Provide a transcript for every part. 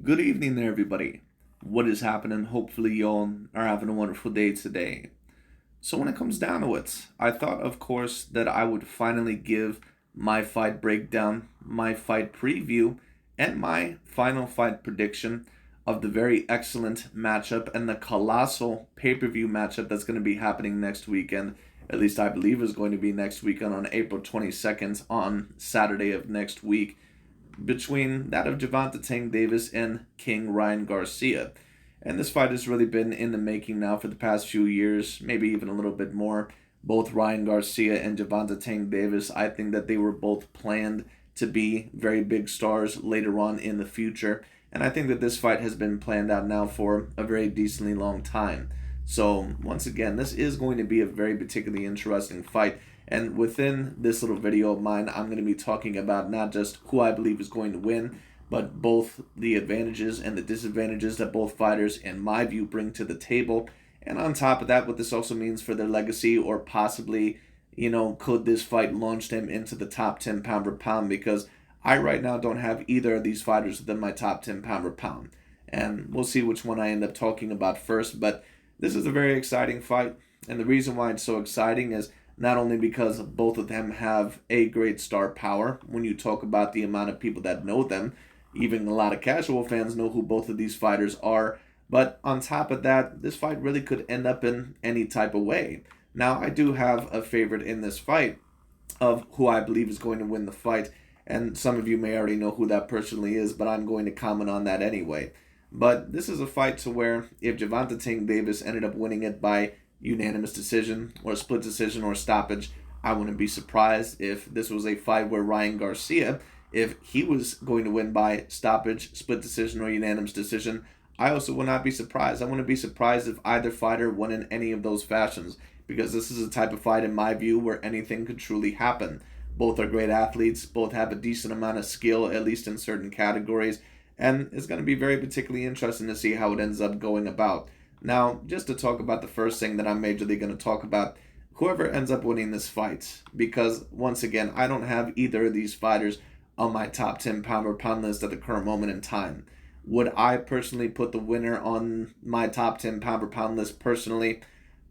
Good evening there, everybody. What is happening? Hopefully, y'all are having a wonderful day today. So, when it comes down to it, I thought, of course, that I would finally give my fight breakdown, my fight preview, and my final fight prediction of the very excellent matchup and the colossal pay per view matchup that's going to be happening next weekend. At least I believe is going to be next weekend on April 22nd on Saturday of next week between that of Gervonta Tank Davis and King Ryan Garcia. And this fight has really been in the making now for the past few years, maybe even a little bit more. Both Ryan Garcia and Gervonta Tank Davis, I think that they were both planned to be very big stars later on in the future. And I think that this fight has been planned out now for a very decently long time. So, once again, this is going to be a very particularly interesting fight. And within this little video of mine, I'm going to be talking about not just who I believe is going to win, but both the advantages and the disadvantages that both fighters, in my view, bring to the table. And on top of that, what this also means for their legacy, or possibly, could this fight launch them into the top 10 pound for pound? Because I right now don't have either of these fighters within my top 10 pound for pound. And we'll see which one I end up talking about first. But this is a very exciting fight. And the reason why it's so exciting is not only because both of them have a great star power when you talk about the amount of people that know them, even a lot of casual fans know who both of these fighters are, but on top of that, this fight really could end up in any type of way. Now, I do have a favorite in this fight of who I believe is going to win the fight, and some of you may already know who that personally is, but I'm going to comment on that anyway. But this is a fight to where if Gervonta Tank Davis ended up winning it by unanimous decision or split decision or stoppage, I wouldn't be surprised if this was a fight where Ryan Garcia, if he was going to win by stoppage, split decision, or unanimous decision. I also would not be surprised. I wouldn't be surprised if either fighter won in any of those fashions, because this is a type of fight, in my view, where anything could truly happen. Both are great athletes, both have a decent amount of skill, at least in certain categories, and it's going to be very particularly interesting to see how it ends up going about. Now, just to talk about the first thing that I'm majorly going to talk about, whoever ends up winning this fight, because once again, I don't have either of these fighters on my top 10 pound for pound list at the current moment in time. Would I personally put the winner on my top 10 pound for pound list personally?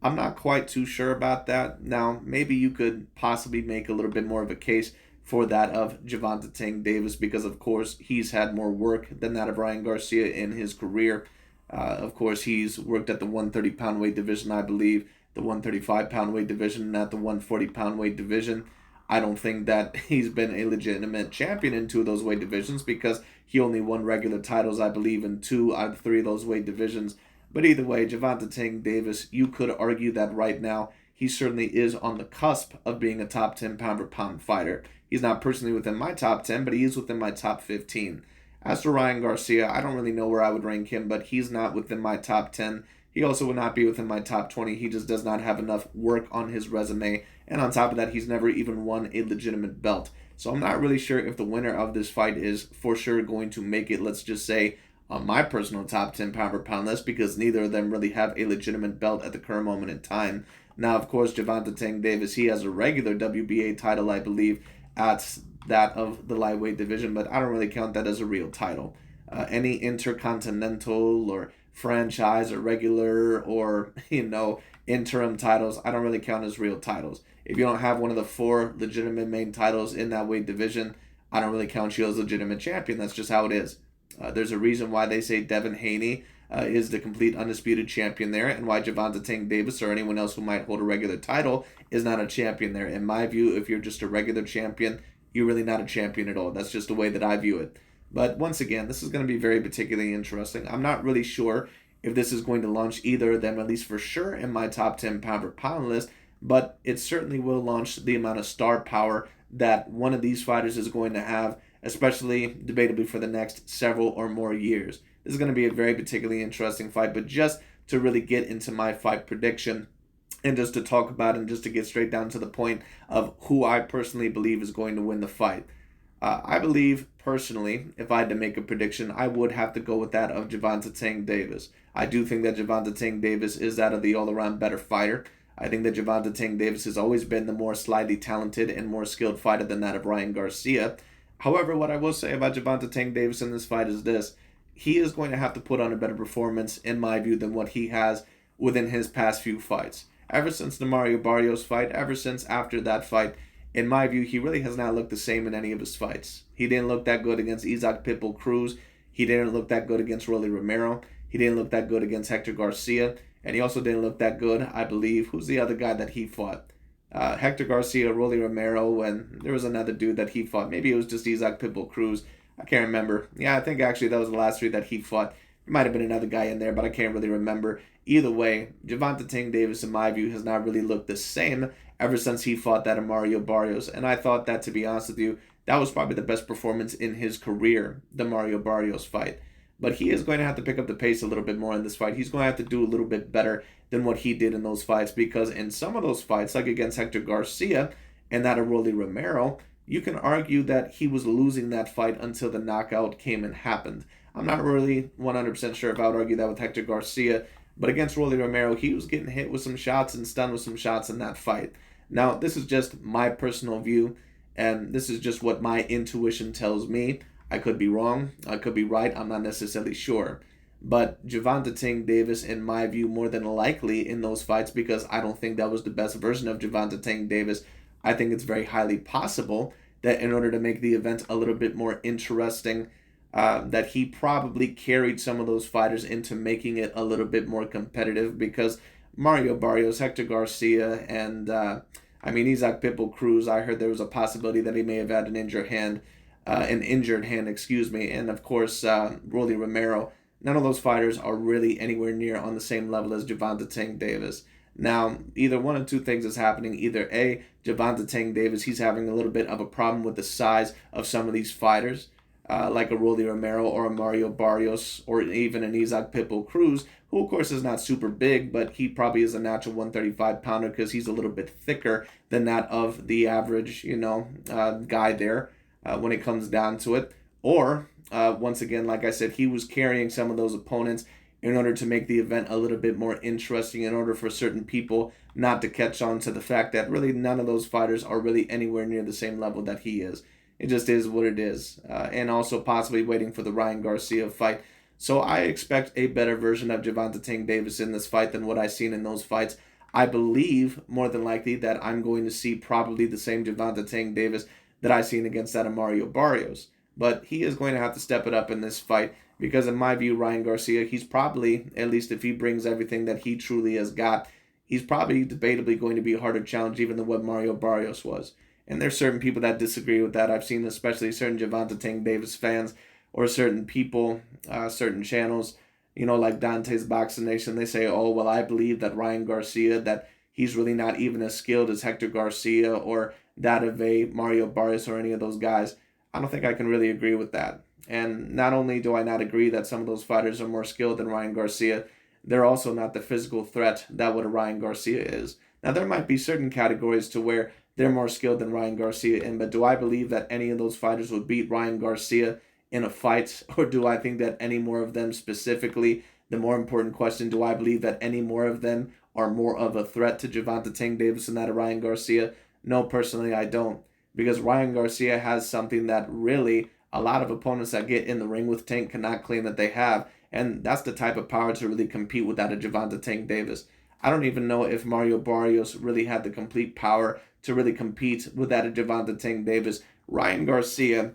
I'm not quite too sure about that. Now, maybe you could possibly make a little bit more of a case for that of Gervonta Tank Davis, because of course he's had more work than that of Ryan Garcia in his career. Of course, he's worked at the 130 pound weight division, I believe, the 135 pound weight division, and at the 140 pound weight division. I don't think that he's been a legitimate champion in two of those weight divisions, because he only won regular titles, I believe, in two out of three of those weight divisions. But either way, Gervonta Tank Davis, you could argue that right now he certainly is on the cusp of being a top 10 pound for pound fighter. He's not personally within my top 10, but he is within my top 15. As for Ryan Garcia, I don't really know where I would rank him, but he's not within my top 10. He also would not be within my top 20. He just does not have enough work on his resume. And on top of that, he's never even won a legitimate belt. So I'm not really sure if the winner of this fight is for sure going to make it, let's just say, on my personal top 10 pound for pound list, because neither of them really have a legitimate belt at the current moment in time. Now, of course, Gervonta Tank Davis, he has a regular WBA title, I believe, at that of the lightweight division, but I don't really count that as a real title. Any intercontinental or franchise or regular or interim titles, I don't really count as real titles. If you don't have one of the four legitimate main titles in that weight division, I don't really count you as a legitimate champion. That's just how it is. There's a reason why they say Devin Haney is the complete undisputed champion there, and why Gervonta Tank Davis or anyone else who might hold a regular title is not a champion there. In my view, if you're just a regular champion, you're really not a champion at all. That's just the way that I view it. But once again, this is going to be very particularly interesting. I'm not really sure if this is going to launch either of them, at least for sure, in my top 10 pound for pound list, but it certainly will launch the amount of star power that one of these fighters is going to have, especially debatably for the next several or more years. This is going to be a very particularly interesting fight, but just to really get into my fight prediction and just to talk about it and just to get straight down to the point of who I personally believe is going to win the fight. I believe, personally, if I had to make a prediction, I would have to go with that of Gervonta Tank Davis. I do think that Gervonta Tank Davis is that of the all-around better fighter. I think that Gervonta Tank Davis has always been the more slightly talented and more skilled fighter than that of Ryan Garcia. However, what I will say about Gervonta Tank Davis in this fight is this. he is going to have to put on a better performance, in my view, than what he has within his past few fights. Ever since the Mario Barrios fight, ever since after that fight, in my view, he really has not looked the same in any of his fights. He didn't look that good against Isaac Pitbull Cruz. He didn't look that good against Rolly Romero. He didn't look that good against Hector Garcia. And he also didn't look that good, I believe. Who's the other guy that he fought? Hector Garcia, Rolly Romero, and there was another dude that he fought. Maybe it was just Isaac Pitbull Cruz. I can't remember. Yeah, I think actually that was the last three that he fought. There might have been another guy in there, but I can't really remember. Either way, Gervonta Tank Davis, in my view, has not really looked the same ever since he fought that Mario Barrios. And I thought that, to be honest with you, that was probably the best performance in his career, the Mario Barrios fight. But he is going to have to pick up the pace a little bit more in this fight. He's going to have to do a little bit better than what he did in those fights, because in some of those fights, like against Hector Garcia and that of Rolly Romero, you can argue that he was losing that fight until the knockout came and happened. I'm not really 100% sure if I would argue that with Hector Garcia, but against Rolly Romero, he was getting hit with some shots and stunned with some shots in that fight. Now, this is just my personal view, and this is just what my intuition tells me. I could be wrong. I could be right. I'm not necessarily sure. But Gervonta Tank Davis, in my view, more than likely in those fights, because I don't think that was the best version of Gervonta Tank Davis, I think it's very highly possible that in order to make the event a little bit more interesting, that he probably carried some of those fighters into making it a little bit more competitive, because Mario Barrios, Hector Garcia, and Isaac Pitbull Cruz, I heard there was a possibility that he may have had an injured hand, and of course, Rolly Romero. None of those fighters are really anywhere near on the same level as Gervonta Tank Davis. Now, either one of two things is happening. Either A, Gervonta Tank Davis, he's having a little bit of a problem with the size of some of these fighters, like a Rolly Romero or a Mario Barrios or even an Isaac Pitbull Cruz, who of course is not super big, but he probably is a natural 135 pounder because he's a little bit thicker than that of the average, guy there when it comes down to it. Or, once again, like I said, he was carrying some of those opponents in order to make the event a little bit more interesting, in order for certain people not to catch on to the fact that really none of those fighters are really anywhere near the same level that he is. It just is what it is. And also possibly waiting for the Ryan Garcia fight. So I expect a better version of Gervonta Tank Davis in this fight than what I've seen in those fights. I believe, more than likely, that I'm going to see probably the same Gervonta Tank Davis that I've seen against that of Mario Barrios. But he is going to have to step it up in this fight, because in my view, Ryan Garcia, he's probably, at least if he brings everything that he truly has got, he's probably debatably going to be a harder challenge even than what Mario Barrios was. And there's certain people that disagree with that. I've seen especially certain Gervonta Tank Davis fans or certain people, certain channels, like Dante's Boxing Nation, they say, oh, well, I believe that Ryan Garcia, that he's really not even as skilled as Hector Garcia or that of a Mario Barrios or any of those guys. I don't think I can really agree with that. And not only do I not agree that some of those fighters are more skilled than Ryan Garcia, they're also not the physical threat that what a Ryan Garcia is. Now, there might be certain categories to where they're more skilled than Ryan Garcia in, but do I believe that any of those fighters would beat Ryan Garcia in a fight? Or do I think that any more of them specifically, the more important question, do I believe that any more of them are more of a threat to Gervonta Tank Davis than that of Ryan Garcia? No, personally, I don't. Because Ryan Garcia has something that really a lot of opponents that get in the ring with Tank cannot claim that they have. And that's the type of power to really compete with that of Gervonta Tank Davis. I don't even know if Mario Barrios really had the complete power to really compete with that of Gervonta Tank Davis. Ryan Garcia,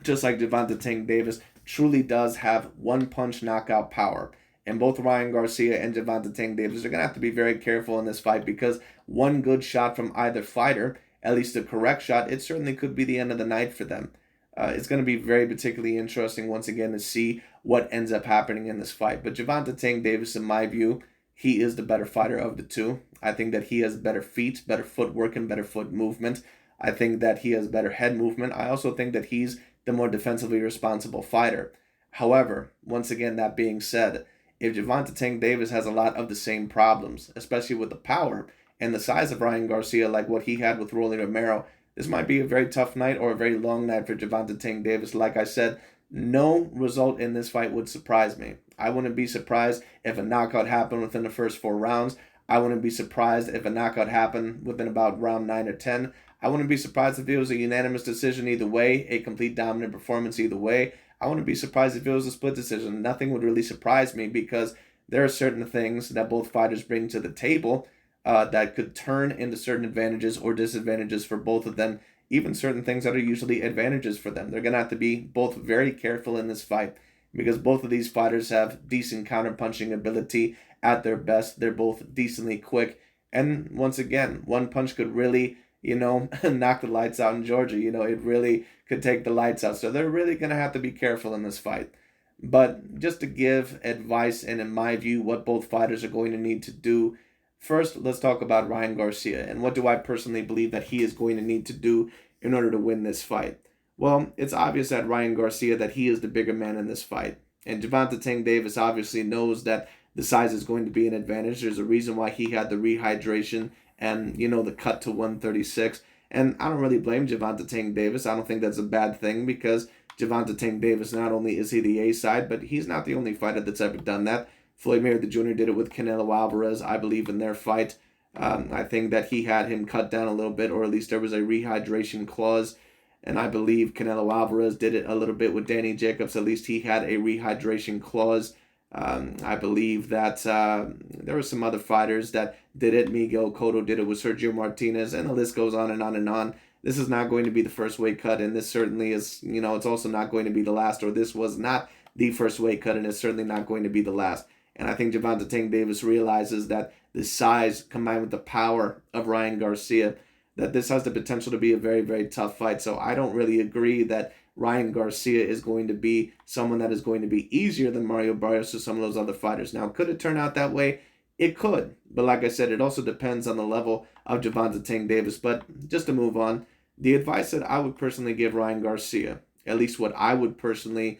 just like Gervonta Tank Davis, truly does have one-punch knockout power. And both Ryan Garcia and Gervonta Tank Davis are going to have to be very careful in this fight, because one good shot from either fighter, at least a correct shot, it certainly could be the end of the night for them. It's going to be very particularly interesting once again to see what ends up happening in this fight. But Gervonta Tank Davis, in my view, he is the better fighter of the two. I think that he has better feet, better footwork, and better foot movement. I think that he has better head movement. I also think that he's the more defensively responsible fighter. However, once again, that being said, if Gervonta Tank Davis has a lot of the same problems, especially with the power and the size of Ryan Garcia, like what he had with Rolly Romero, this might be a very tough night or a very long night for Gervonta Tank Davis. Like I said, no result in this fight would surprise me. I wouldn't be surprised if a knockout happened within the first 4 rounds. I wouldn't be surprised if a knockout happened within about round 9 or 10. I wouldn't be surprised if it was a unanimous decision either way, a complete dominant performance either way. I wouldn't be surprised if it was a split decision. Nothing would really surprise me because there are certain things that both fighters bring to the table that could turn into certain advantages or disadvantages for both of them, even certain things that are usually advantages for them. They're going to have to be both very careful in this fight because both of these fighters have decent counterpunching ability at their best. They're both decently quick. And once again, one punch could really, knock the lights out in Georgia. It really could take the lights out. So they're really going to have to be careful in this fight. But just to give advice and, in my view, what both fighters are going to need to do, first, let's talk about Ryan Garcia and what do I personally believe that he is going to need to do in order to win this fight. Well, it's obvious that Ryan Garcia, that he is the bigger man in this fight. And Gervonta Tank Davis obviously knows that the size is going to be an advantage. There's a reason why he had the rehydration and, the cut to 136. And I don't really blame Gervonta Tank Davis. I don't think that's a bad thing because Gervonta Tank Davis, not only is he the A side, but he's not the only fighter that's ever done that. Floyd Mayweather Jr. did it with Canelo Alvarez, I believe, in their fight. I think that he had him cut down a little bit, or at least there was a rehydration clause. And I believe Canelo Alvarez did it a little bit with Danny Jacobs. At least he had a rehydration clause. I believe that there were some other fighters that did it. Miguel Cotto did it with Sergio Martinez, and the list goes on and on and on. This is not going to be the first weight cut, and this certainly is, it's also not going to be the last, or this was not the first weight cut, and it's certainly not going to be the last. And I think Gervonta Tank Davis realizes that the size combined with the power of Ryan Garcia, that this has the potential to be a very, very tough fight. So I don't really agree that Ryan Garcia is going to be someone that is going to be easier than Mario Barrios or some of those other fighters. Now, could it turn out that way? It could. But like I said, it also depends on the level of Gervonta Tank Davis. But just to move on, the advice that I would personally give Ryan Garcia, at least what I would personally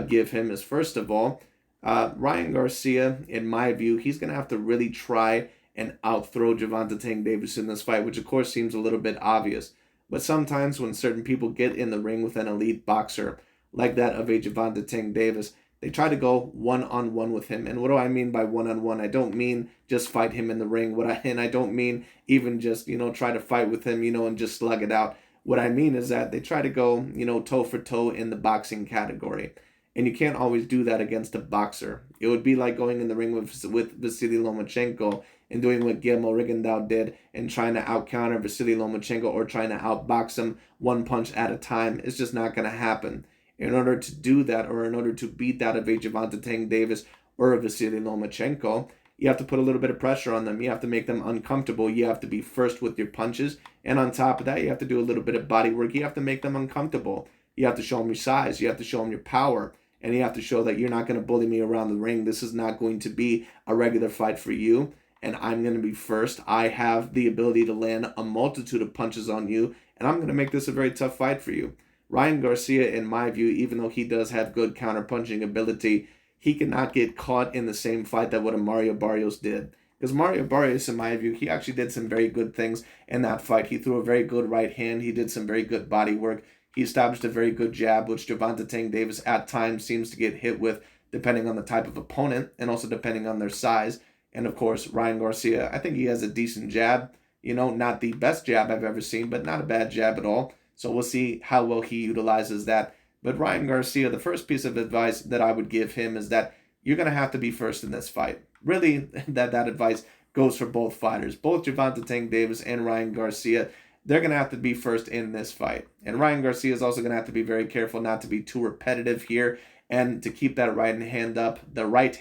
give him, is first of all, Ryan Garcia, in my view, he's going to have to really try and outthrow Gervonta Tank Davis in this fight, which of course seems a little bit obvious. But sometimes when certain people get in the ring with an elite boxer, like that of a Gervonta Tank Davis, they try to go one-on-one with him. And what do I mean by one-on-one? I don't mean just fight him in the ring. And I don't mean even just, try to fight with him, and just slug it out. What I mean is that they try to go, toe for toe in the boxing category. And you can't always do that against a boxer. It would be like going in the ring with Vasily Lomachenko and doing what Guillermo Rigondeaux did and trying to out-counter Vasily Lomachenko or trying to outbox him one punch at a time. It's just not going to happen. In order to do that, or in order to beat that of a Gervonta Tank Davis or a Vasily Lomachenko, you have to put a little bit of pressure on them. You have to make them uncomfortable. You have to be first with your punches. And on top of that, you have to do a little bit of body work. You have to make them uncomfortable. You have to show them your size. You have to show them your power. And you have to show that you're not going to bully me around the ring. This is not going to be a regular fight for you. And I'm going to be first. I have the ability to land a multitude of punches on you. And I'm going to make this a very tough fight for you. Ryan Garcia, in my view, even though he does have good counter-punching ability, he cannot get caught in the same fight that what a Mario Barrios did. Because Mario Barrios, in my view, he actually did some very good things in that fight. He threw a very good right hand. He did some very good body work. He established a very good jab, which Gervonta Tank Davis at times seems to get hit with, depending on the type of opponent and also depending on their size. And of course, Ryan Garcia, I think he has a decent jab. Not the best jab I've ever seen, but not a bad jab at all. So we'll see how well he utilizes that. But Ryan Garcia, the first piece of advice that I would give him is that you're going to have to be first in this fight. Really, that advice goes for both fighters. Both Gervonta Tank Davis and Ryan Garcia, they're going to have to be first in this fight. And Ryan Garcia is also going to have to be very careful not to be too repetitive here and to keep that right hand up, throughout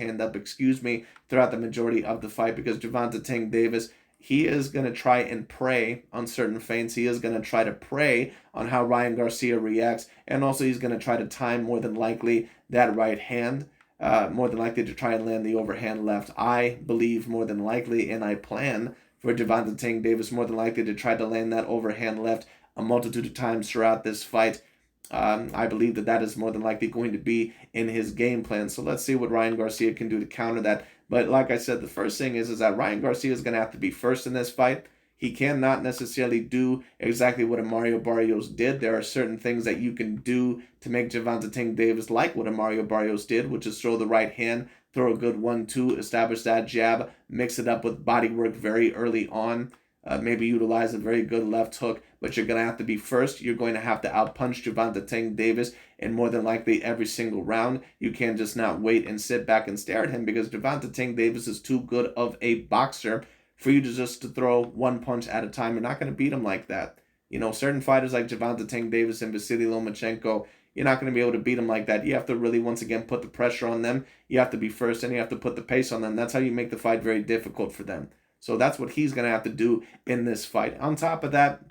the majority of the fight, because Gervonta Tank Davis, he is going to try and prey on certain feints. He is going to try to prey on how Ryan Garcia reacts. And also he's going to try to time, more than likely, that right hand. More than likely to try and land the overhand left. I believe more than likely, and I plan for Gervonta Tank Davis more than likely to try to land that overhand left a multitude of times throughout this fight. I believe that is more than likely going to be in his game plan. So let's see what Ryan Garcia can do to counter that. But like I said, the first thing is that Ryan Garcia is going to have to be first in this fight. He cannot necessarily do exactly what a Mario Barrios did. There are certain things that you can do to make Gervonta Tank Davis like what a Mario Barrios did, which is throw the right hand, throw a good 1-2, establish that jab, mix it up with body work very early on. maybe utilize a very good left hook, but you're going to have to be first. You're going to have to outpunch Gervonta Tank Davis in more than likely every single round. You can't just not wait and sit back and stare at him, because Gervonta Tank Davis is too good of a boxer for you to just to throw one punch at a time. You're not going to beat him like that. Certain fighters like Gervonta Tank Davis and Vasily Lomachenko, you're not going to be able to beat them like that. You have to really, once again, put the pressure on them. You have to be first, and you have to put the pace on them. That's how you make the fight very difficult for them. So that's what he's going to have to do in this fight. On top of that,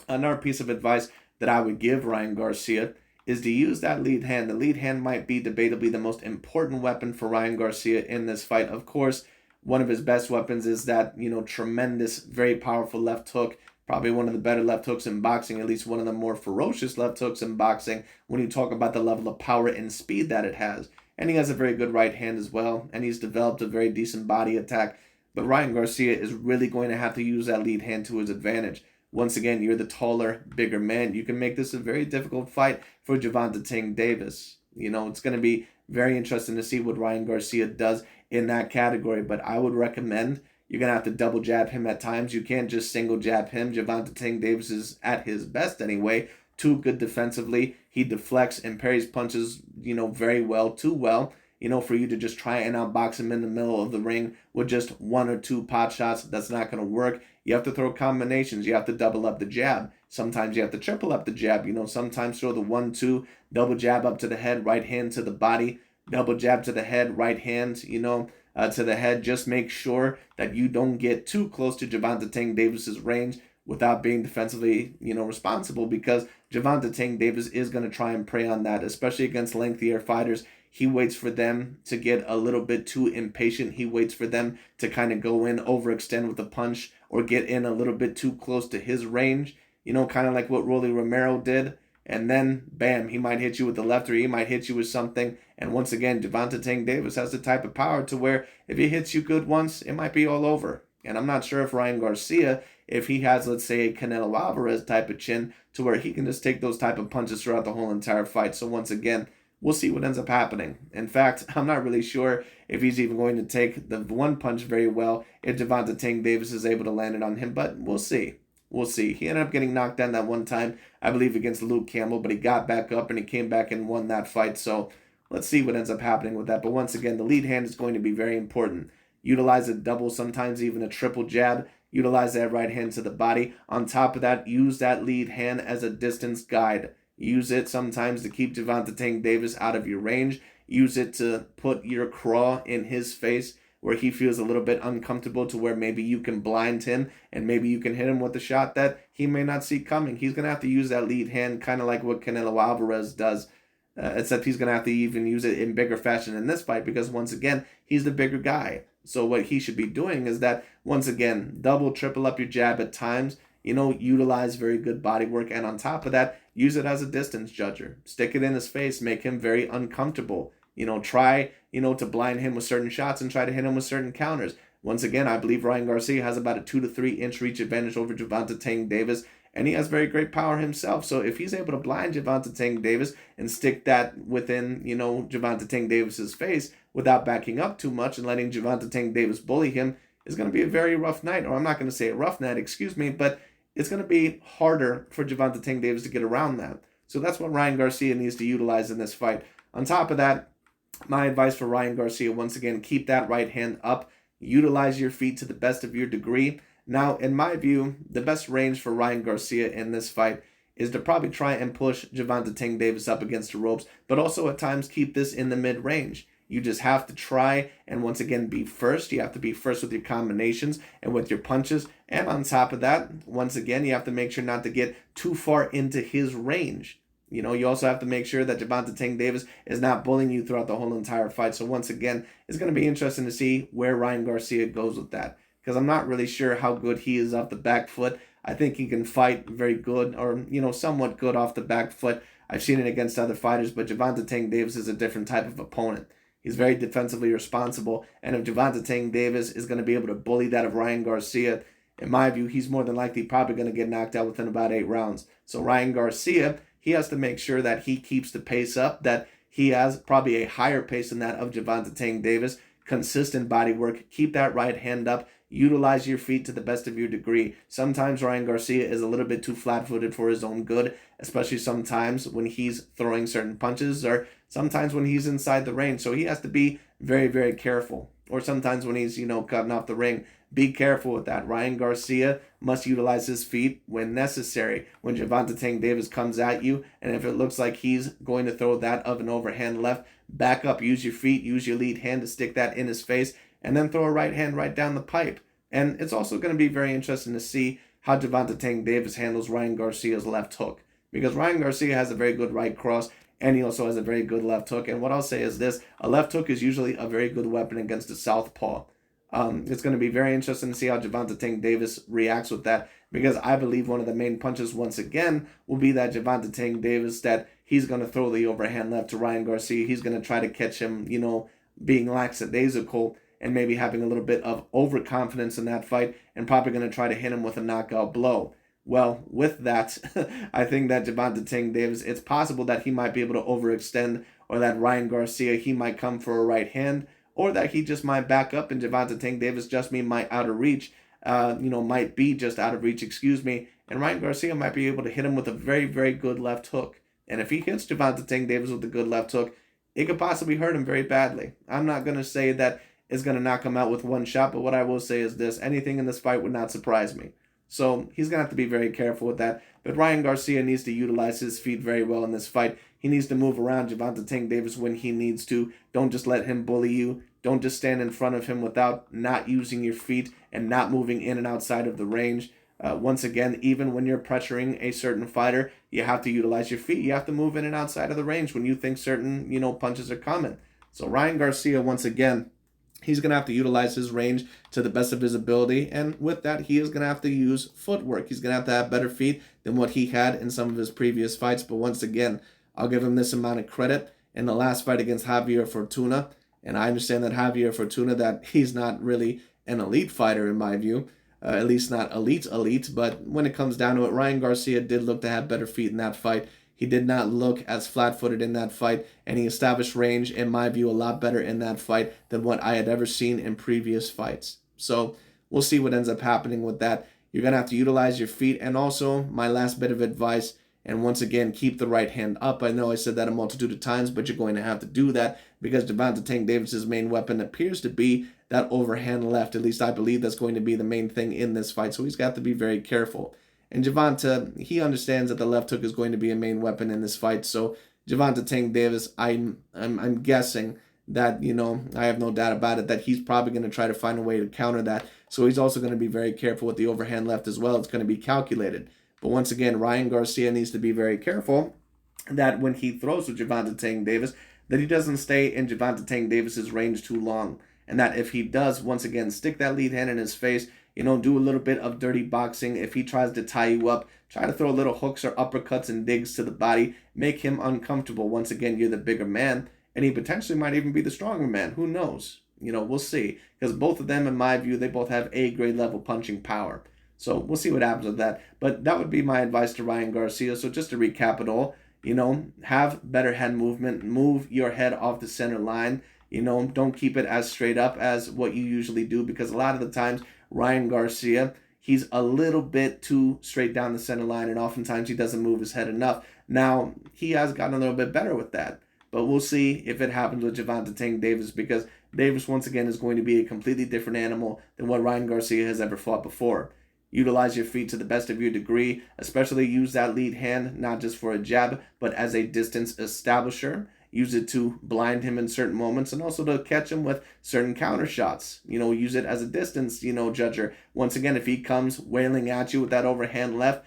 another piece of advice that I would give Ryan Garcia is to use that lead hand. The lead hand might be debatably the most important weapon for Ryan Garcia in this fight. Of course, one of his best weapons is that, tremendous, very powerful left hook. Probably one of the better left hooks in boxing, at least one of the more ferocious left hooks in boxing when you talk about the level of power and speed that it has. And he has a very good right hand as well, and he's developed a very decent body attack. But Ryan Garcia is really going to have to use that lead hand to his advantage. Once again, you're the taller, bigger man. You can make this a very difficult fight for Gervonta Tank Davis. It's going to be very interesting to see what Ryan Garcia does in that category. But I would recommend you're going to have to double jab him at times. You can't just single jab him. Gervonta Tank Davis is at his best anyway. Too good defensively. He deflects and parries punches, very well, too well. For you to just try and outbox him in the middle of the ring with just one or two pot shots, that's not going to work. You have to throw combinations. You have to double up the jab. Sometimes you have to triple up the jab. Sometimes throw the 1-2, double jab up to the head, right hand to the body, double jab to the head, right hand, to the head. Just make sure that you don't get too close to Gervonta Tank Davis's range without being defensively, responsible, because Gervonta Tank Davis is going to try and prey on that, especially against lengthier fighters. He waits for them to get a little bit too impatient. He waits for them to kind of go in, overextend with a punch, or get in a little bit too close to his range, kind of like what Rolly Romero did. And then, bam, he might hit you with the left, or he might hit you with something. And once again, Gervonta Tank Davis has the type of power to where if he hits you good once, it might be all over. And I'm not sure if Ryan Garcia, if he has, let's say, a Canelo Alvarez type of chin to where he can just take those type of punches throughout the whole entire fight. So once again, we'll see what ends up happening. In fact, I'm not really sure if he's even going to take the one punch very well if Gervonta Tank Davis is able to land it on him, but we'll see. We'll see. He ended up getting knocked down that one time, I believe, against Luke Campbell, but he got back up and he came back and won that fight. So let's see what ends up happening with that. But once again, the lead hand is going to be very important. Utilize a double, sometimes even a triple jab. Utilize that right hand to the body. On top of that, use that lead hand as a distance guide. Use it sometimes to keep Gervonta Tank Davis out of your range. Use it to put your craw in his face where he feels a little bit uncomfortable, to where maybe you can blind him and maybe you can hit him with a shot that he may not see coming. He's going to have to use that lead hand kind of like what Canelo Alvarez does, except he's going to have to even use it in bigger fashion in this fight, because once again, he's the bigger guy. So what he should be doing is that, once again, double, triple up your jab at times. Utilize very good body work, and on top of that, use it as a distance judger. Stick it in his face, make him very uncomfortable. Try, to blind him with certain shots and try to hit him with certain counters. Once again, I believe Ryan Garcia has about a 2 to 3 inch reach advantage over Gervonta Tank Davis, and he has very great power himself. So if he's able to blind Gervonta Tank Davis and stick that within, Gervonta Tank Davis's face without backing up too much and letting Gervonta Tank Davis bully him, is going to be a very rough night. Or I'm not going to say a rough night, but it's going to be harder for Gervonta Tank Davis to get around that. So that's what Ryan Garcia needs to utilize in this fight. On top of that, my advice for Ryan Garcia, once again, keep that right hand up. Utilize your feet to the best of your degree. Now, in my view, the best range for Ryan Garcia in this fight is to probably try and push Gervonta Tank Davis up against the ropes, but also at times keep this in the mid-range. You just have to try and, once again, be first. You have to be first with your combinations and with your punches. And on top of that, once again, you have to make sure not to get too far into his range. You also have to make sure that Gervonta Tank Davis is not bullying you throughout the whole entire fight. So once again, it's going to be interesting to see where Ryan Garcia goes with that, because I'm not really sure how good he is off the back foot. I think he can fight very good, or, somewhat good off the back foot. I've seen it against other fighters, but Gervonta Tank Davis is a different type of opponent. He's very defensively responsible, and if Gervonta Tank Davis is going to be able to bully that of Ryan Garcia, in my view, he's more than likely probably going to get knocked out within about 8 rounds. So Ryan Garcia, he has to make sure that he keeps the pace up, that he has probably a higher pace than that of Gervonta Tank Davis. Consistent body work, keep that right hand up, Utilize your feet to the best of your degree. Sometimes Ryan Garcia is a little bit too flat-footed for his own good, especially sometimes when he's throwing certain punches or sometimes when he's inside the range. So he has to be very, very careful. Or sometimes when he's, cutting off the ring. Be careful with that. Ryan Garcia must utilize his feet when necessary. When Gervonta Tank Davis comes at you, and if it looks like he's going to throw that of an overhand left, back up, use your feet, use your lead hand to stick that in his face, and then throw a right hand right down the pipe. And it's also going to be very interesting to see how Gervonta Tank Davis handles Ryan Garcia's left hook. Because Ryan Garcia has a very good right cross, and he also has a very good left hook. And what I'll say is this: a left hook is usually a very good weapon against a southpaw. It's going to be very interesting to see how Gervonta Tank Davis reacts with that, because I believe one of the main punches once again will be that Gervonta Tank Davis, that he's going to throw the overhand left to Ryan Garcia. He's going to try to catch him, being lackadaisical and maybe having a little bit of overconfidence in that fight, and probably going to try to hit him with a knockout blow. Well, with that, I think that Gervonta Tank Davis, it's possible that he might be able to overextend, or that Ryan Garcia, he might come for a right hand, or that he just might back up and Gervonta Tank Davis just might out of reach, might be just out of reach, and Ryan Garcia might be able to hit him with a very, very good left hook. And if he hits Gervonta Tank Davis with a good left hook, it could possibly hurt him very badly. I'm not going to say that it's going to knock him out with one shot, but what I will say is this: anything in this fight would not surprise me. So he's going to have to be very careful with that. But Ryan Garcia needs to utilize his feet very well in this fight. He needs to move around Gervonta Tank Davis when he needs to. Don't just let him bully you. Don't just stand in front of him without not using your feet and not moving in and outside of the range. Once again, even when you're pressuring a certain fighter, you have to utilize your feet. You have to move in and outside of the range when you think certain, punches are coming. So Ryan Garcia, once again, he's going to have to utilize his range to the best of his ability. And with that, he is going to have to use footwork. He's going to have better feet than what he had in some of his previous fights. But once again, I'll give him this amount of credit. In the last fight against Javier Fortuna, and I understand that Javier Fortuna, that he's not really an elite fighter in my view, at least not elite, but when it comes down to it, Ryan Garcia did look to have better feet in that fight. He did not look as flat-footed in that fight, and he established range, in my view, a lot better in that fight than what I had ever seen in previous fights. So we'll see what ends up happening with that. You're going to have to utilize your feet, and also my last bit of advice, and once again, keep the right hand up. I know I said that a multitude of times, but you're going to have to do that because Gervonta Tank Davis' main weapon appears to be that overhand left. At least I believe that's going to be the main thing in this fight, so he's got to be very careful. And Gervonta, he understands that the left hook is going to be a main weapon in this fight. So Gervonta Tank Davis, I'm guessing that, I have no doubt about it, that he's probably going to try to find a way to counter that. So he's also going to be very careful with the overhand left as well. It's going to be calculated. But once again, Ryan Garcia needs to be very careful that when he throws with Gervonta Tank Davis, that he doesn't stay in Gervonta Tank Davis's range too long. And that if he does, once again, stick that lead hand in his face, do a little bit of dirty boxing. If he tries to tie you up, try to throw little hooks or uppercuts and digs to the body, make him uncomfortable. Once again, you're the bigger man, and he potentially might even be the stronger man. Who knows? We'll see. Because both of them, in my view, they both have A-grade level punching power. So we'll see what happens with that. But that would be my advice to Ryan Garcia. So just to recap it all, have better head movement. Move your head off the center line. Don't keep it as straight up as what you usually do, because a lot of the times Ryan Garcia, he's a little bit too straight down the center line, and oftentimes he doesn't move his head enough. Now, he has gotten a little bit better with that, but we'll see if it happens with Gervonta Tank Davis, because Davis, once again, is going to be a completely different animal than what Ryan Garcia has ever fought before. Utilize your feet to the best of your degree, especially use that lead hand, not just for a jab, but as a distance establisher. Use it to blind him in certain moments, and also to catch him with certain counter shots. Use it as a distance, judger. Once again, if he comes wailing at you with that overhand left,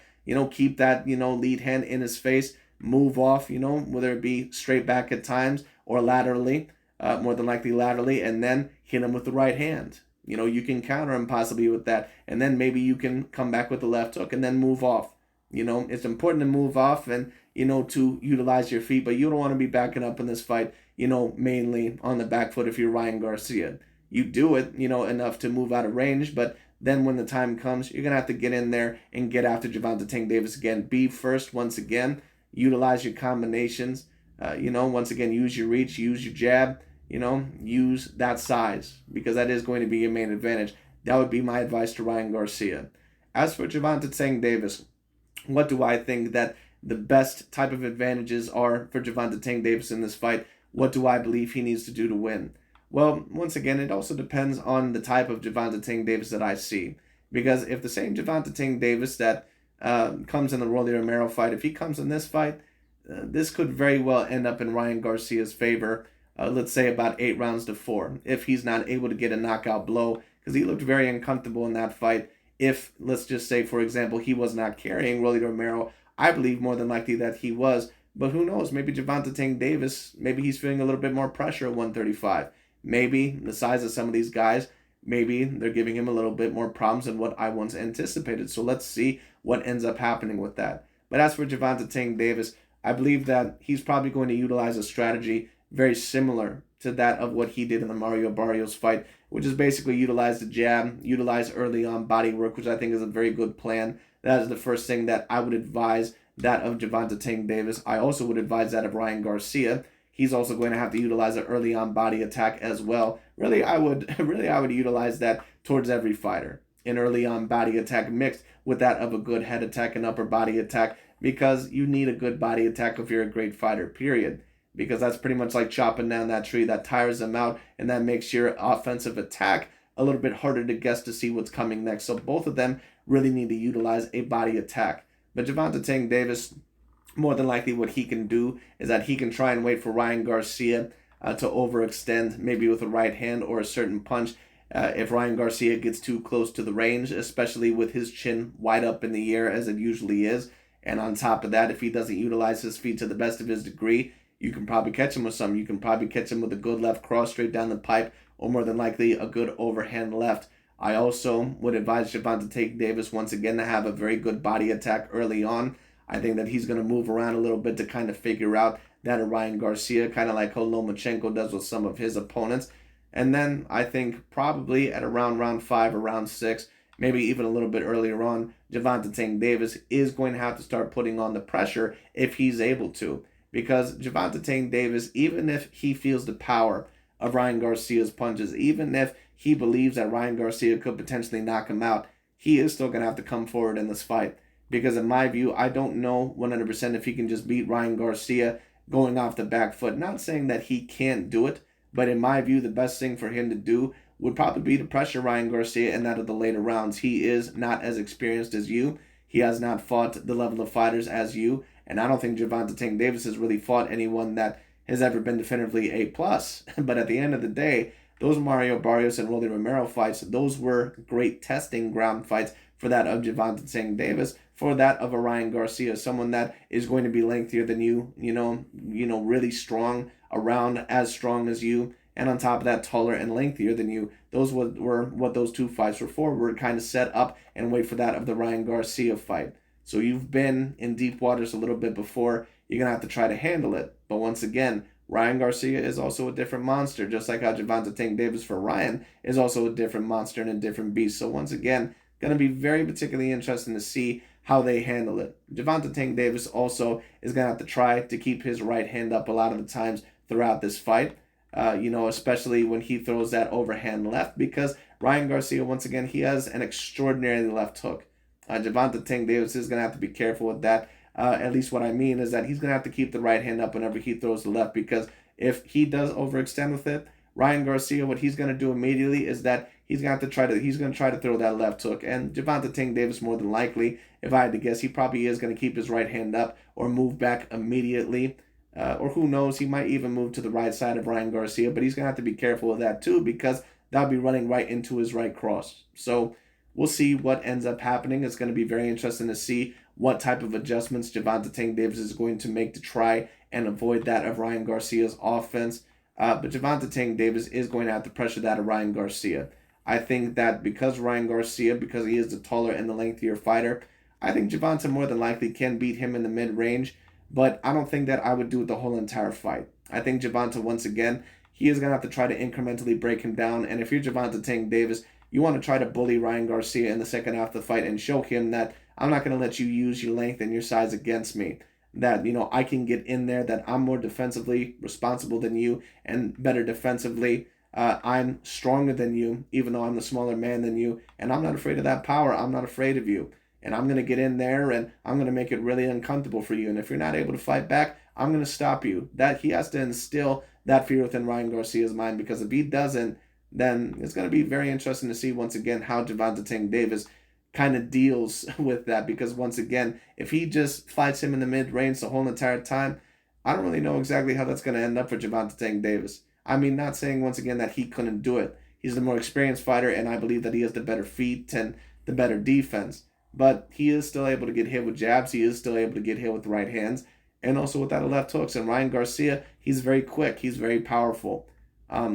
keep that, lead hand in his face. Move off, whether it be straight back at times or laterally, more than likely laterally, and then hit him with the right hand. You can counter him possibly with that, and then maybe you can come back with the left hook and then move off. It's important to move off and, to utilize your feet, but you don't want to be backing up in this fight, mainly on the back foot if you're Ryan Garcia. You do it, enough to move out of range, but then when the time comes, you're going to have to get in there and get after Gervonta Tank Davis again. Be first once again. Utilize your combinations. Once again, use your reach, use your jab, use that size, because that is going to be your main advantage. That would be my advice to Ryan Garcia. As for Gervonta Tank Davis, what do I think that the best type of advantages are for Gervonta Tank Davis in this fight? What do I believe he needs to do to win? Well, once again, it also depends on the type of Gervonta Tank Davis that I see. Because if the same Gervonta Tank Davis that comes in the Rolly Romero fight, if he comes in this fight, this could very well end up in Ryan Garcia's favor. Let's say about 8 rounds to 4, if he's not able to get a knockout blow, because he looked very uncomfortable in that fight. If, let's just say, for example, he was not carrying Rolly Romero, I believe more than likely that he was. But who knows? Maybe Gervonta Tank Davis, maybe he's feeling a little bit more pressure at 135. Maybe the size of some of these guys, maybe they're giving him a little bit more problems than what I once anticipated. So let's see what ends up happening with that. But as for Gervonta Tank Davis, I believe that he's probably going to utilize a strategy very similar to that of what he did in the Mario Barrios fight, which is basically utilize the jab, utilize early on body work, which I think is a very good plan. That is the first thing that I would advise that of Gervonta Tank Davis. I also would advise that of Ryan Garcia. He's also going to have to utilize an early on body attack as well. Really, I would utilize that towards every fighter. An early on body attack mixed with that of a good head attack and upper body attack, because you need a good body attack if you're a great fighter, period. Because that's pretty much like chopping down that tree that tires them out, and that makes your offensive attack a little bit harder to guess to see what's coming next. So both of them really need to utilize a body attack. But Gervonta Tank Davis, more than likely what he can do is that he can try and wait for Ryan Garcia to overextend, maybe with a right hand or a certain punch. If Ryan Garcia gets too close to the range, especially with his chin wide up in the air as it usually is. And on top of that, if he doesn't utilize his feet to the best of his degree, you can probably catch him with some. You can probably catch him with a good left cross straight down the pipe, or more than likely a good overhand left. I also would advise Gervonta Tank Davis once again to have a very good body attack early on. I think that he's going to move around a little bit to kind of figure out that of Ryan Garcia, kind of like how Lomachenko does with some of his opponents. And then I think probably at around round 5 or round 6, maybe even a little bit earlier on, Gervonta Tank Davis is going to have to start putting on the pressure if he's able to. Because Gervonta Tank Davis, even if he feels the power of Ryan Garcia's punches, even if he believes that Ryan Garcia could potentially knock him out, he is still going to have to come forward in this fight. Because in my view, I don't know 100% if he can just beat Ryan Garcia going off the back foot. Not saying that he can't do it, but in my view, the best thing for him to do would probably be to pressure Ryan Garcia in that of the later rounds. He is not as experienced as you. He has not fought the level of fighters as you. And I don't think Gervonta Tank Davis has really fought anyone that has ever been definitively A+. But at the end of the day, those Mario Barrios and Rolly Romero fights, those were great testing ground fights for that of Gervonta Tank Davis, for that of a Ryan Garcia, someone that is going to be lengthier than you, really strong, around as strong as you, and on top of that, taller and lengthier than you. Those were what those two fights were for. Were kind of set up and wait for that of the Ryan Garcia fight. So you've been in deep waters a little bit before. You're going to have to try to handle it. But once again, Ryan Garcia is also a different monster, just like how Gervonta Tank Davis for Ryan is also a different monster and a different beast. So once again, going to be very particularly interesting to see how they handle it. Gervonta Tank Davis also is going to have to try to keep his right hand up a lot of the times throughout this fight, especially when he throws that overhand left, because Ryan Garcia, once again, he has an extraordinarily left hook. Gervonta Tank Davis is going to have to be careful with that. At least what I mean is that he's going to have to keep the right hand up whenever he throws the left, because if he does overextend with it, Ryan Garcia, what he's going to do immediately is that he's going to try to throw that left hook. And Gervonta Tank Davis, more than likely, if I had to guess, he probably is going to keep his right hand up or move back immediately. Or who knows, he might even move to the right side of Ryan Garcia, but he's going to have to be careful of that too, because that'll be running right into his right cross. So we'll see what ends up happening. It's going to be very interesting to see what type of adjustments Gervonta Tank Davis is going to make to try and avoid that of Ryan Garcia's offense. But Gervonta Tank Davis is going to have to pressure that of Ryan Garcia. I think that because Ryan Garcia, because he is the taller and the lengthier fighter, I think Gervonta more than likely can beat him in the mid-range, but I don't think that I would do it the whole entire fight. I think Gervonta, once again, he is going to have to try to incrementally break him down, and if you're Gervonta Tank Davis, you want to try to bully Ryan Garcia in the second half of the fight and show him that I'm not going to let you use your length and your size against me. That, I can get in there, that I'm more defensively responsible than you and better defensively. I'm stronger than you, even though I'm the smaller man than you, and I'm not afraid of that power. I'm not afraid of you. And I'm going to get in there and I'm going to make it really uncomfortable for you. And if you're not able to fight back, I'm going to stop you. That he has to instill that fear within Ryan Garcia's mind, because if he doesn't, then it's going to be very interesting to see once again how Gervonta Tank Davis kind of deals with that. Because once again, if he just fights him in the mid range the whole entire time, I don't really know exactly how that's going to end up for Gervonta Tank Davis. I mean, not saying once again that he couldn't do it. He's the more experienced fighter, and I believe that he has the better feet and the better defense. But he is still able to get hit with jabs. He is still able to get hit with right hands, and also with that left hooks. And Ryan Garcia, he's very quick. He's very powerful.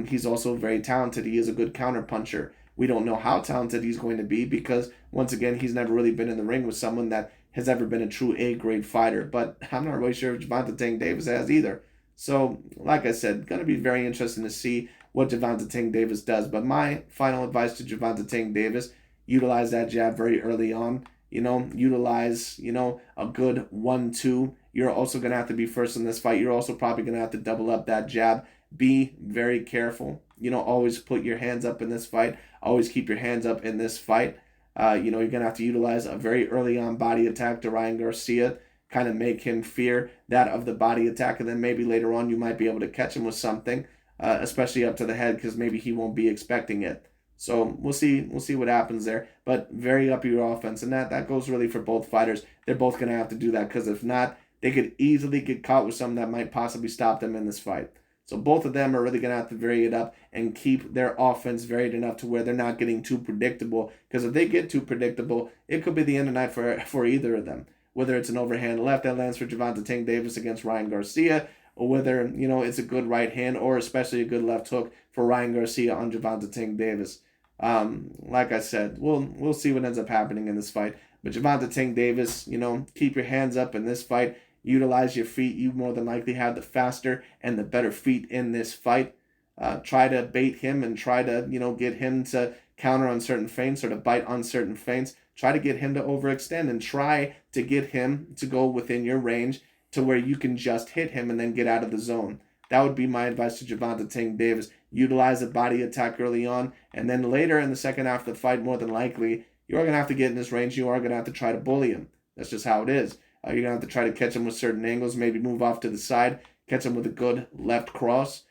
He's also very talented. He is a good counter puncher. We don't know how talented he's going to be because, once again, he's never really been in the ring with someone that has ever been a true A-grade fighter. But I'm not really sure if Gervonta Tank Davis has either. So, like I said, going to be very interesting to see what Gervonta Tank Davis does. But my final advice to Gervonta Tank Davis, utilize that jab very early on. Utilize, a good 1-2. You're also going to have to be first in this fight. You're also probably going to have to double up that jab. Be very careful. Always put your hands up in this fight. Always keep your hands up in this fight. You're going to have to utilize a very early on body attack to Ryan Garcia, kind of make him fear that of the body attack, and then maybe later on you might be able to catch him with something, especially up to the head, because maybe he won't be expecting it. So we'll see what happens there. But very up your offense, and that goes really for both fighters. They're both going to have to do that, because if not, they could easily get caught with something that might possibly stop them in this fight. So both of them are really going to have to vary it up and keep their offense varied enough to where they're not getting too predictable. Because if they get too predictable, it could be the end of the night for either of them. Whether it's an overhand left that lands for Gervonta Tank Davis against Ryan Garcia, or whether, it's a good right hand or especially a good left hook for Ryan Garcia on Gervonta Tank Davis. Like I said, we'll see what ends up happening in this fight. But Gervonta Tank Davis, keep your hands up in this fight. Utilize your feet. You more than likely have the faster and the better feet in this fight. Try to bait him and try to, get him to counter on certain feints or to bite on certain feints. Try to get him to overextend and try to get him to go within your range to where you can just hit him and then get out of the zone. That would be my advice to Gervonta Tank Davis. Utilize a body attack early on, and then later in the second half of the fight, more than likely, you are going to have to get in his range. You are going to have to try to bully him. That's just how it is. You're going to have to try to catch him with certain angles, maybe move off to the side, catch him with a good left cross.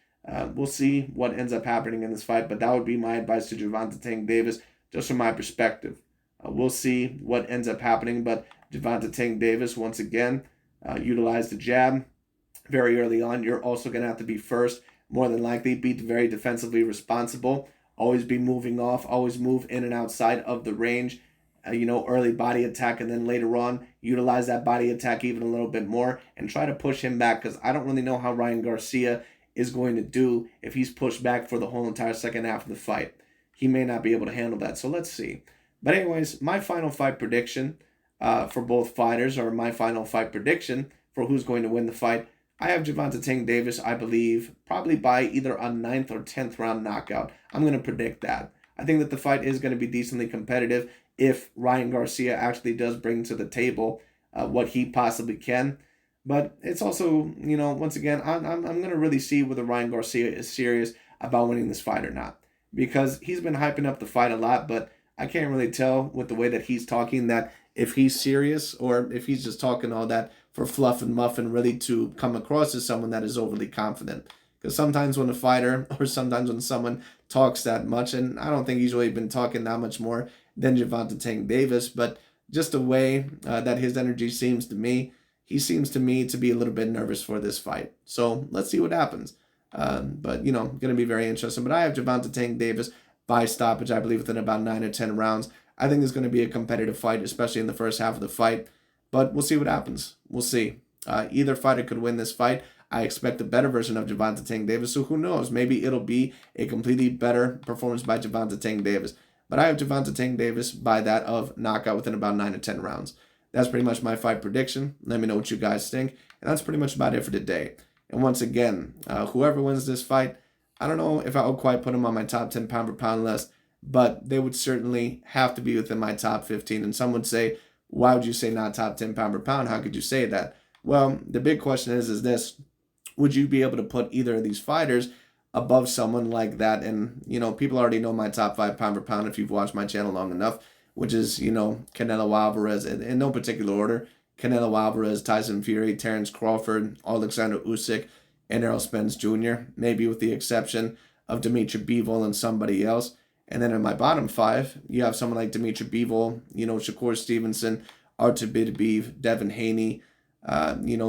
We'll see what ends up happening in this fight, but that would be my advice to Gervonta Tank Davis, just from my perspective. We'll see what ends up happening, but Gervonta Tank Davis, once again, utilize the jab very early on. You're also going to have to be first, more than likely. Be very defensively responsible. Always be moving off. Always move in and outside of the range. Early body attack, and then later on, utilize that body attack even a little bit more and try to push him back, because I don't really know how Ryan Garcia is going to do if he's pushed back for the whole entire second half of the fight. He may not be able to handle that, so let's see. But anyways, my final fight prediction for both fighters, or my final fight prediction for who's going to win the fight, I have Gervonta Tank Davis, I believe, probably by either a 9th or 10th round knockout. I'm going to predict that. I think that the fight is going to be decently competitive if Ryan Garcia actually does bring to the table what he possibly can. But it's also, once again, I'm going to really see whether Ryan Garcia is serious about winning this fight or not. Because he's been hyping up the fight a lot, but I can't really tell with the way that he's talking that if he's serious or if he's just talking all that for fluff and muff and really to come across as someone that is overly confident. Because sometimes when a fighter or sometimes when someone talks that much, and I don't think he's really been talking that much more than Gervonta Tank Davis, but just the way that his energy seems to me, he seems to me to be a little bit nervous for this fight. So let's see what happens. But, going to be very interesting. But I have Gervonta Tank Davis by stoppage, I believe, within about 9 or 10 rounds. I think it's going to be a competitive fight, especially in the first half of the fight. But we'll see what happens. We'll see. Either fighter could win this fight. I expect a better version of Gervonta Tank Davis. So who knows? Maybe it'll be a completely better performance by Gervonta Tank Davis. But I have Gervonta Tank Davis by that of knockout within about 9 or 10 rounds. That's pretty much my fight prediction. Let me know what you guys think. And that's pretty much about it for today. And once again, whoever wins this fight, I don't know if I would quite put them on my top 10 pound for pound list, but they would certainly have to be within my top 15. And some would say, why would you say not top 10 pound per pound? How could you say that? Well, the big question is this: would you be able to put either of these fighters above someone like that. And, people already know my top 5 pound for pound if you've watched my channel long enough, which is, Canelo Alvarez in no particular order. Canelo Alvarez, Tyson Fury, Terrence Crawford, Alexander Usyk, and Errol Spence Jr., maybe with the exception of Dimitri Bivol and somebody else. And then in my bottom 5, you have someone like Dimitri Bivol, Shakur Stevenson, Artur Beterbiev, Devin Haney,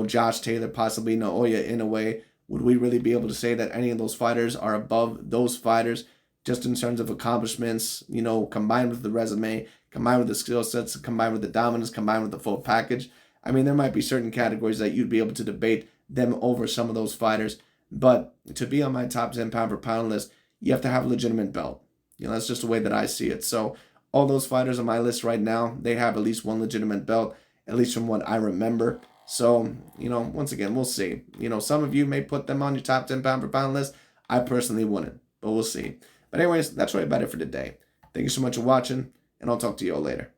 Josh Taylor, possibly Naoya Inoue. Would we really be able to say that any of those fighters are above those fighters just in terms of accomplishments, combined with the resume, combined with the skill sets, combined with the dominance, combined with the full package? I mean, there might be certain categories that you'd be able to debate them over some of those fighters. But to be on my top 10 pound for pound list, you have to have a legitimate belt. That's just the way that I see it. So all those fighters on my list right now, they have at least one legitimate belt, at least from what I remember. So, once again, we'll see. Some of you may put them on your top 10 pound for pound list. I personally wouldn't, but we'll see. But anyways, that's right about it for today. Thank you so much for watching, and I'll talk to you all later.